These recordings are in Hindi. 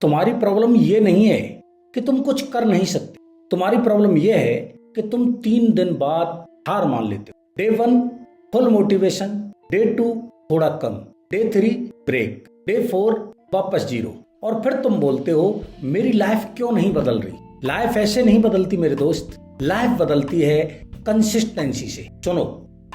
तुम्हारी प्रॉब्लम ये नहीं है कि तुम कुछ कर नहीं सकते। तुम्हारी प्रॉब्लम ये है कि तुम 3 दिन बाद हार मान लेते हो। डे 1 फुल मोटिवेशन, डे 2 थोड़ा कम, डे 3 ब्रेक, डे 4 वापस 0। और फिर तुम बोलते हो मेरी लाइफ क्यों नहीं बदल रही। लाइफ ऐसे नहीं बदलती मेरे दोस्त, लाइफ बदलती है कंसिस्टेंसी से। सुनो,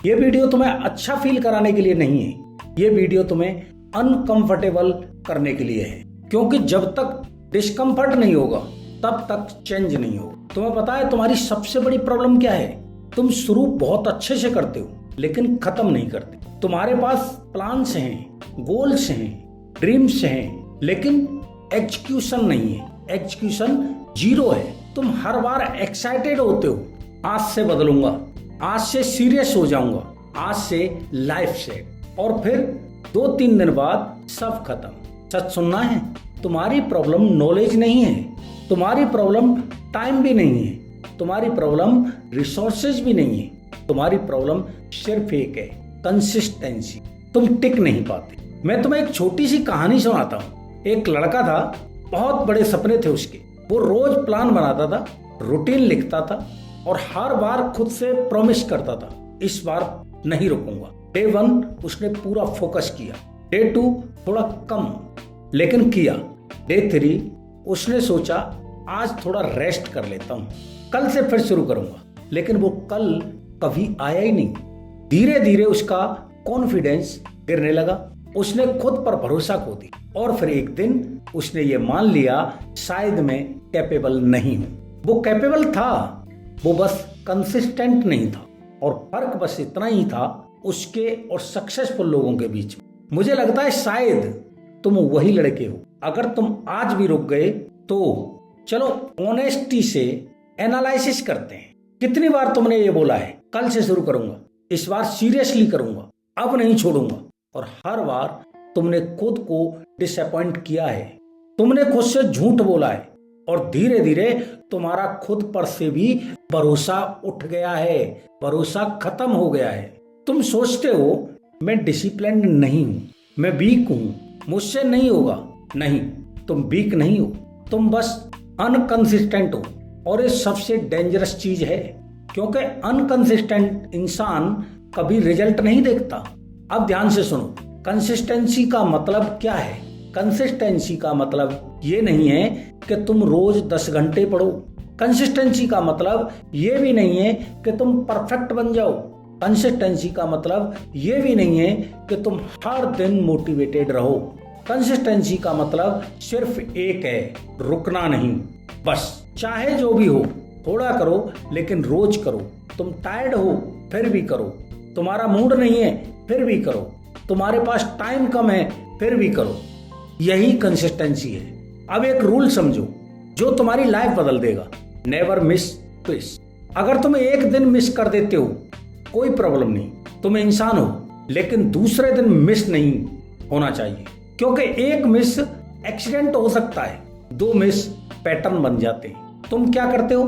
ये वीडियो तुम्हें अच्छा फील कराने के लिए नहीं है, ये वीडियो तुम्हें अनकंफर्टेबल करने के लिए है। क्योंकि जब तक डिस्कम्फर्ट नहीं होगा तब तक चेंज नहीं होगा। तुम्हें पता है तुम्हारी सबसे बड़ी प्रॉब्लम क्या है? तुम शुरू बहुत अच्छे से करते हो लेकिन खत्म नहीं करते। तुम्हारे पास प्लान्स हैं, गोल्स हैं, ड्रीम्स हैं, लेकिन एग्जीक्यूशन नहीं है। एग्जीक्यूशन 0 है। तुम हर बार एक्साइटेड होते हो, आज से बदलूंगा, आज से सीरियस हो जाऊंगा, आज से लाइफ सेट, और फिर 2-3 दिन बाद सब खत्म। सच सुनना है, तुम्हारी प्रॉब्लम नॉलेज नहीं है, तुम्हारी प्रॉब्लम टाइम भी नहीं है, तुम्हारी प्रॉब्लम रिसोर्सेज भी नहीं है, तुम्हारी प्रॉब्लम सिर्फ एक है, कंसिस्टेंसी। तुम टिक नहीं पाते। मैं तुम्हें एक छोटी सी कहानी सुनाता हूँ। एक लड़का था, बहुत बड़े सपने थे उसके। वो रोज प्लान बनाता था, रूटीन लिखता था और हर बार खुद से प्रॉमिस करता था इस बार नहीं रुकूंगा। डे 1 उसने पूरा फोकस किया, डे 2 थोड़ा कम लेकिन किया, डे 3 उसने सोचा आज थोड़ा रेस्ट कर लेता हूँ, कल से फिर शुरू करूंगा। लेकिन वो कल कभी आया ही नहीं। धीरे धीरे उसका कॉन्फिडेंस गिरने लगा, उसने खुद पर भरोसा खो दी और फिर एक दिन उसने ये मान लिया शायद मैं कैपेबल नहीं हूं। वो कैपेबल था, वो बस कंसिस्टेंट नहीं था। और फर्क बस इतना ही था उसके और सक्सेसफुल लोगों के बीच में। मुझे लगता है शायद तुम वही लड़के हो। अगर तुम आज भी रुक गए तो चलो ऑनेस्टी से एनालिसिस करते हैं। कितनी बार तुमने ये बोला है कल से शुरू करूंगा, इस बार सीरियसली करूंगा, अब नहीं छोड़ूंगा, और हर बार तुमने खुद को डिसअपॉइंट किया है, तुमने खुद से झूठ बोला है और धीरे धीरे तुम्हारा खुद पर से भी भरोसा उठ गया है, भरोसा खत्म हो गया है। तुम सोचते हो मैं डिसिप्लिन्ड नहीं हूं, मैं वीक हूं, मुझसे नहीं होगा। नहीं, तुम वीक नहीं हो, तुम बस अनकंसिस्टेंट हो। और ये सबसे डेंजरस चीज है, क्योंकि अनकंसिस्टेंट इंसान कभी रिजल्ट नहीं देखता। अब ध्यान से सुनो, कंसिस्टेंसी का मतलब क्या है? कंसिस्टेंसी का मतलब ये नहीं है कि तुम रोज 10 घंटे पढ़ो। कंसिस्टेंसी का मतलब ये भी नहीं है कि तुम परफेक्ट बन जाओ। कंसिस्टेंसी का मतलब ये भी नहीं है कि तुम हर दिन मोटिवेटेड रहो। कंसिस्टेंसी का मतलब सिर्फ एक है, रुकना नहीं। बस चाहे जो भी हो, थोड़ा करो लेकिन रोज करो। तुम टायर्ड हो फिर भी करो, तुम्हारा मूड नहीं है फिर भी करो, तुम्हारे पास टाइम कम है फिर भी करो। यही कंसिस्टेंसी है। अब एक रूल समझो जो तुम्हारी लाइफ बदल देगा, नेवर मिस ट्विस्ट। अगर तुम एक दिन मिस कर देते हो कोई प्रॉब्लम नहीं, तुम इंसान हो, लेकिन दूसरे दिन मिस नहीं होना चाहिए, क्योंकि एक मिस एक्सीडेंट हो सकता है, 2 मिस पैटर्न बन जाते हैं। तुम क्या करते हो?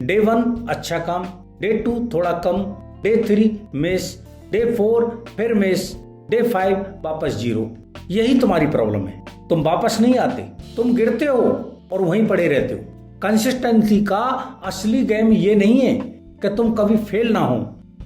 डे 1 अच्छा काम, डे 2 थोड़ा कम, डे 3 मिस, डे 4 फिर मिस, डे 5 वापस 0। यही तुम्हारी प्रॉब्लम है। तुम वापस नहीं आते, तुम गिरते हो और वहीं पड़े रहते हो। कंसिस्टेंसी का असली गेम ये नहीं है कि तुम कभी फेल ना हो।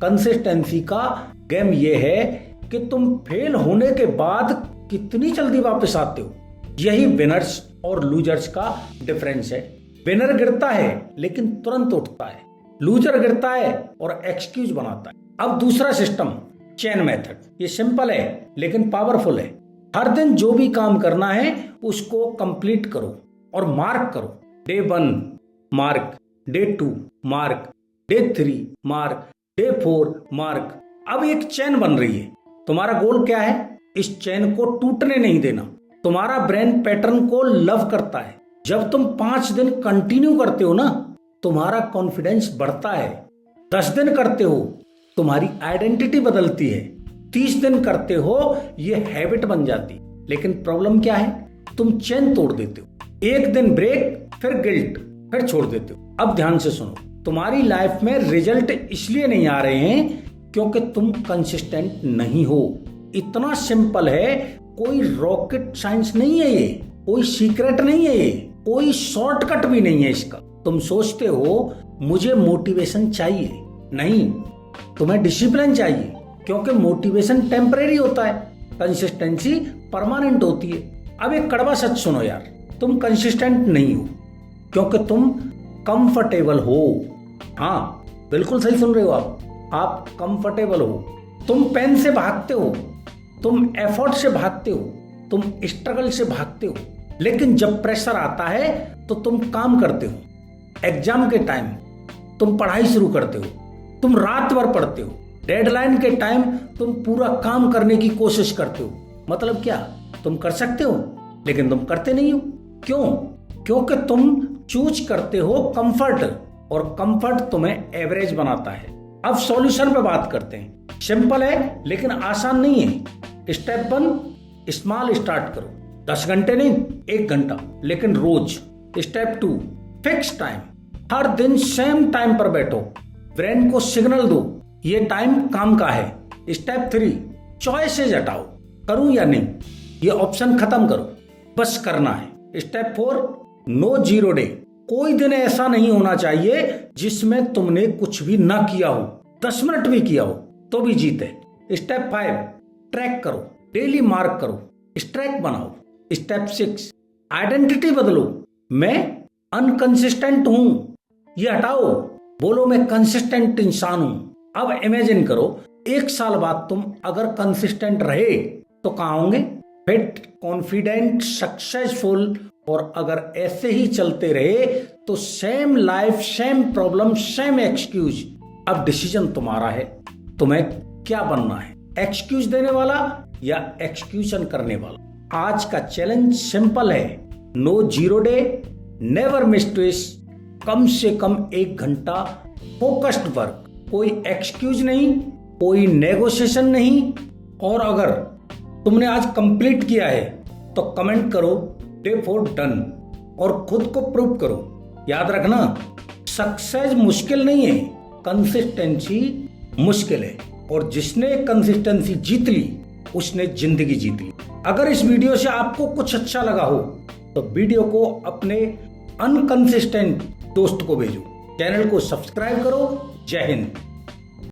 कंसिस्टेंसी का गेम ये है कि तुम फेल होने के बाद कितनी जल्दी वापस आते हो। यही विनर्स और लूजर्स का डिफरेंस है। विनर गिरता है लेकिन तुरंत उठता है, लूजर गिरता है और एक्सक्यूज बनाता है। अब दूसरा सिस्टम, चेन मेथड। ये सिंपल है लेकिन पावरफुल है। हर दिन जो भी काम करना है उसको कंप्लीट करो और मार्क करो। Day 1 mark, day 2 mark, day 3 mark, day 4 mark. अब एक चेन बन रही है। तुम्हारा गोल क्या है? इस चेन को टूटने नहीं देना। तुम्हारा ब्रेन पैटर्न को लव करता है। जब तुम 5 दिन कंटिन्यू करते हो ना, तुम्हारा कॉन्फिडेंस बढ़ता है। 10 दिन करते हो, तुम्हारी आइडेंटिटी बदलती है। 30 दिन करते हो, ये हैबिट बन जाती। लेकिन प्रॉब्लम क्या है? तुम चेन तोड़ देते हो। एक दिन ब्रेक, फिर गिल्ट, फिर छोड़ देते हो। अब ध्यान से सुनो, तुम्हारी लाइफ में रिजल्ट इसलिए नहीं आ रहे हैं क्योंकि तुम कंसिस्टेंट नहीं हो। इतना सिंपल है, कोई रॉकेट साइंस नहीं है ये, कोई सीक्रेट नहीं है ये, कोई शॉर्टकट भी नहीं है इसका। तुम सोचते हो मुझे मोटिवेशन चाहिए, नहीं, तुम्हें डिसिप्लिन चाहिए, क्योंकि मोटिवेशन टेम्परेरी होता है, कंसिस्टेंसी परमानेंट होती है। अब एक कड़वा सच सुनो यार, तुम कंसिस्टेंट नहीं हो क्योंकि तुम कंफर्टेबल हो। हाँ, बिल्कुल सही सुन रहे हो आप कंफर्टेबल हो। तुम पेन से भागते हो, तुम एफर्ट से भागते हो, तुम स्ट्रगल से भागते हो, लेकिन जब प्रेशर आता है तो तुम काम करते हो। एग्जाम के टाइम तुम पढ़ाई शुरू करते हो, तुम रात भर पढ़ते हो, डेडलाइन के टाइम तुम पूरा काम करने की कोशिश करते हो। मतलब क्या, तुम कर सकते हो लेकिन तुम करते नहीं हो। क्यों? क्योंकि तुम चूज करते हो कंफर्ट, और कंफर्ट तुम्हें एवरेज बनाता है। अब सॉल्यूशन पे बात करते हैं। सिंपल है लेकिन आसान नहीं है। स्टेप 1, स्मॉल स्टार्ट करो। 10 घंटे नहीं, 1 घंटा, लेकिन रोज। Step 2, fix time. हर दिन सेम टाइम पर बैठो, ब्रेन को सिग्नल दो ये टाइम काम का है। स्टेप 3, चॉइसेज हटाओ, करूं या नहीं, ये ऑप्शन खत्म करो, बस करना है। Step 4, no zero day. कोई दिन ऐसा नहीं होना चाहिए जिसमें तुमने कुछ भी ना किया हो, 10 मिनट भी किया हो तो भी जीते। स्टेप 5, ट्रैक करो, डेली मार्क करो, स्ट्रैक बनाओ। स्टेप 6, आइडेंटिटी बदलो। मैं अनकंसिस्टेंट हूं, ये हटाओ, बोलो मैं कंसिस्टेंट इंसान हूं। अब इमेजिन करो 1 साल बाद तुम अगर कंसिस्टेंट रहे तो कहां होंगे? Fit, confident, successful. और अगर ऐसे ही चलते रहे तो same life, same problem, same excuse. अब डिसीजन तुम्हारा है, तुम्हें क्या बनना है, एक्सक्यूज देने वाला या एक्सक्यूशन करने वाला। आज का चैलेंज सिंपल है, no zero day, never miss twist, कम से कम 1 घंटा फोकस्ड वर्क, कोई एक्सक्यूज नहीं, कोई नेगोशिएशन नहीं। और अगर तुमने आज कंप्लीट किया है तो कमेंट करो डे 4 डन, और खुद को प्रूव करो। याद रखना, सक्सेस मुश्किल नहीं है, कंसिस्टेंसी मुश्किल है, और जिसने कंसिस्टेंसी जीत ली उसने जिंदगी जीत ली। अगर इस वीडियो से आपको कुछ अच्छा लगा हो तो वीडियो को अपने अनकंसिस्टेंट दोस्त को भेजो, चैनल को सब्सक्राइब करो। जय हिंद।